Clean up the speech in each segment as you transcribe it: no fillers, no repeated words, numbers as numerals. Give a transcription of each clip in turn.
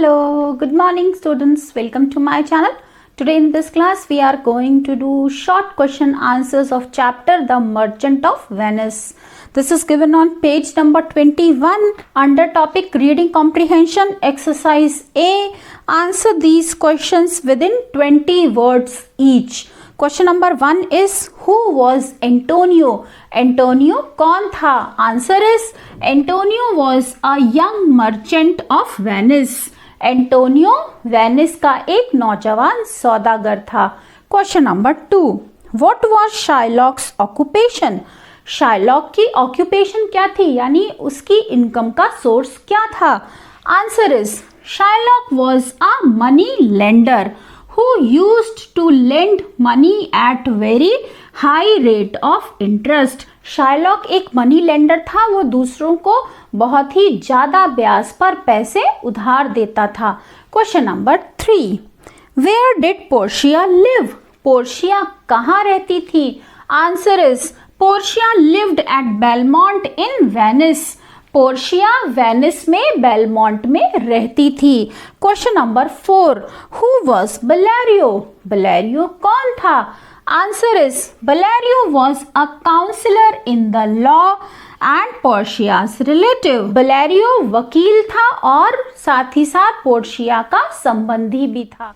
Hello, good morning students. Welcome to my channel. Today in this class we are going to do short question answers of chapter The Merchant of Venice. This is given on page number 21 under topic reading comprehension exercise A. Answer these questions within 20 words each. Question number 1 is who was Antonio? Antonio कौन था? Answer is Antonio was a young merchant of Venice. Antonio Venice का एक नौजवान सौदागर था. Question number 2 what was Shylock's occupation? Shylock की occupation क्या थी, यानी उसकी इनकम का सोर्स क्या था? Answer is Shylock was a money lender who used to lend money at very high rate of interest. Shylock एक मनी लेंडर था, वो दूसरों को बहुत ही ज्यादा ब्याज पर पैसे उधार देता था. Question number 3 Where did Portia live? Portia कहाँ रहती थी? Answer is Portia lived at Belmont in Venice. Portia Venice में बेलमोंट में रहती थी. Question number 4 who was Bellario? Bellario कौन था? Answer is Bellario was a counsellor in the law and Portia's relative. Bellario वकील था और साथ ही साथ पोर्शिया का संबंधी भी था.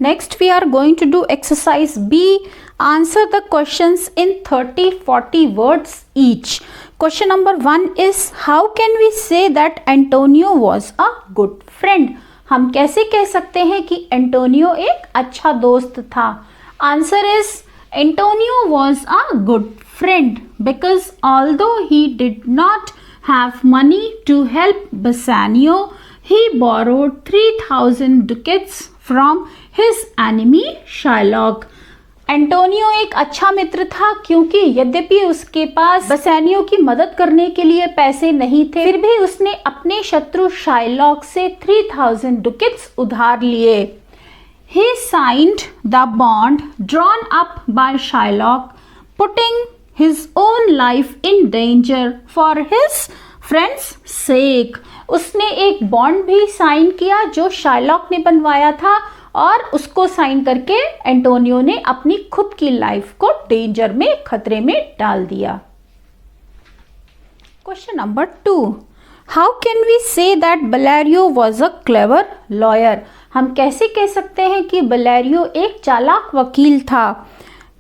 Next we are going to do exercise B. Answer the questions in 30-40 words each. Question number 1 is how can we say that Antonio was a good friend? हम कैसे कह सकते हैं कि एंटोनियो एक अच्छा दोस्त था? Answer is Antonio was a good friend because although he did not have money to help Bassanio, he borrowed 3,000 ducats from his enemy Shylock. Antonio एक अच्छा मित्र था क्योंकि यद्यपि उसके पास बसेनियो की मदद करने के लिए पैसे नहीं थे, फिर भी उसने अपने शत्रु शाइलॉक से 3,000 ducats उधार लिए. He signed the bond drawn up by Shylock, putting his own life in danger for his friends' sake. उसने एक बॉन्ड भी साइन किया जो शाइलॉक ने बनवाया था और उसको साइन करके एंटोनियो ने अपनी खुद की लाइफ को डेंजर में, खतरे में डाल दिया. Question number 2 how can we say that Bellario was a clever lawyer? हम कैसे कह सकते हैं कि बलेरियो एक चालाक वकील था?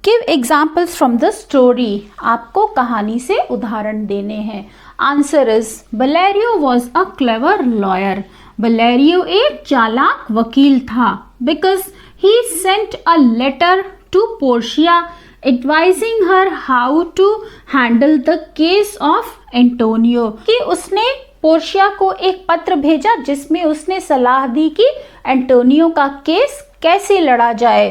Give examples from the story. आपको कहानी से उदाहरण देने हैं. Answer is Bellario was a clever lawyer. Bellario एक चालाक वकील था because he sent a letter to Portia advising her how to handle the case of Antonio. कि उसने पोर्शिया को एक पत्र भेजा जिसमें उसने सलाह दी कि एंटोनियो का केस कैसे लड़ा जाए.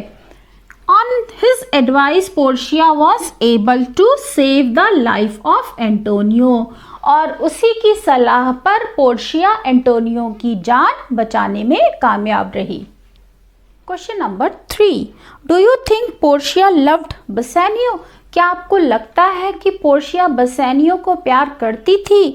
On his advice, Portia was able to save the life of Antonio. और उसी की सलाह पर पोर्शिया एंटोनियो की जान बचाने में कामयाब रही. Question number 3 do you think Portia loved Bassanio? क्या आपको लगता है कि पोर्शिया बसेनियो को प्यार करती थी?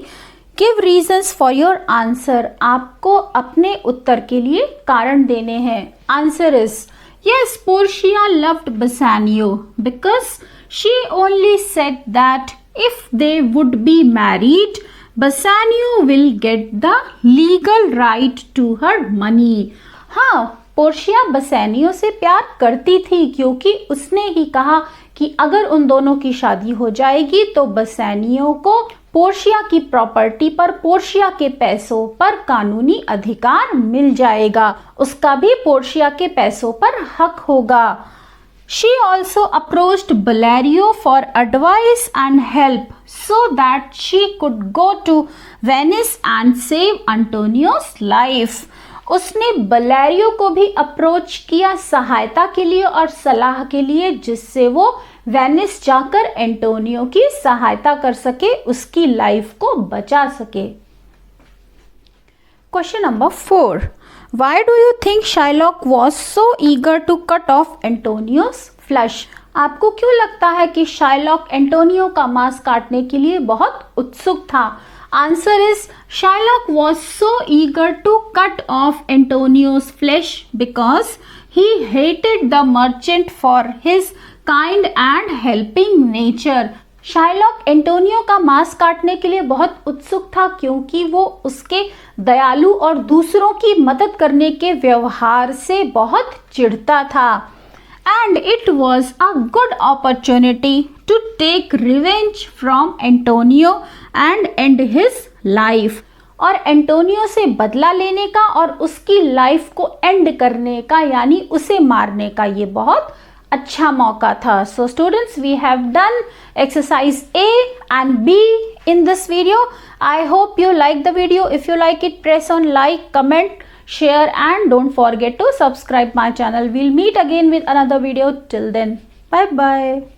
Give reasons for your answer. आपको अपने उत्तर के लिए कारण देने हैं. Answer is Yes, Portia loved Bassanio because she only said that if they would be married, Bassanio will get the legal right to her money. हाँ, पोर्शिया बसेनियो से प्यार करती थी क्योंकि उसने ही कहा कि अगर उन दोनों की शादी हो जाएगी तो बसेनियो को पोर्शिया की प्रॉपर्टी पर, पोर्शिया के पैसों पर कानूनी अधिकार मिल जाएगा. उसका भी पोर्शिया के पैसों पर हक होगा. She also approached Balerio for advice and help so that she could go to Venice and save Antonio's life. उसने बलेरियो को भी अप्रोच किया सहायता के लिए और सलाह के लिए, जिससे वो वेनिस जाकर एंटोनियो की सहायता कर सके, उसकी लाइफ को बचा सके. Question number 4 why do you think Shylock was so eager to cut off Antonio's flesh? आपको क्यों लगता है कि शाइलॉक एंटोनियो का मांस काटने के लिए बहुत उत्सुक था? Answer is Shylock was so eager to cut off Antonio's flesh because he hated the merchant for his kind and helping nature. Shylock Antonio का मांस काटने के लिए बहुत उत्सुक था क्योंकि वो उसके दयालु और दूसरों की मदद करने के व्यवहार से बहुत चिढ़ता था. And it was a good opportunity to take revenge from Antonio and end his life. और एंटोनियो से बदला लेने का और उसकी लाइफ को एंड करने का यानी उसे मारने का ये बहुत अच्छा मौका था. So students, we have done exercise A and B in this video. I hope you like the video. If you like it, press on like, comment, share and don't forget to subscribe my channel. We'll meet again with another video. Till then, bye bye.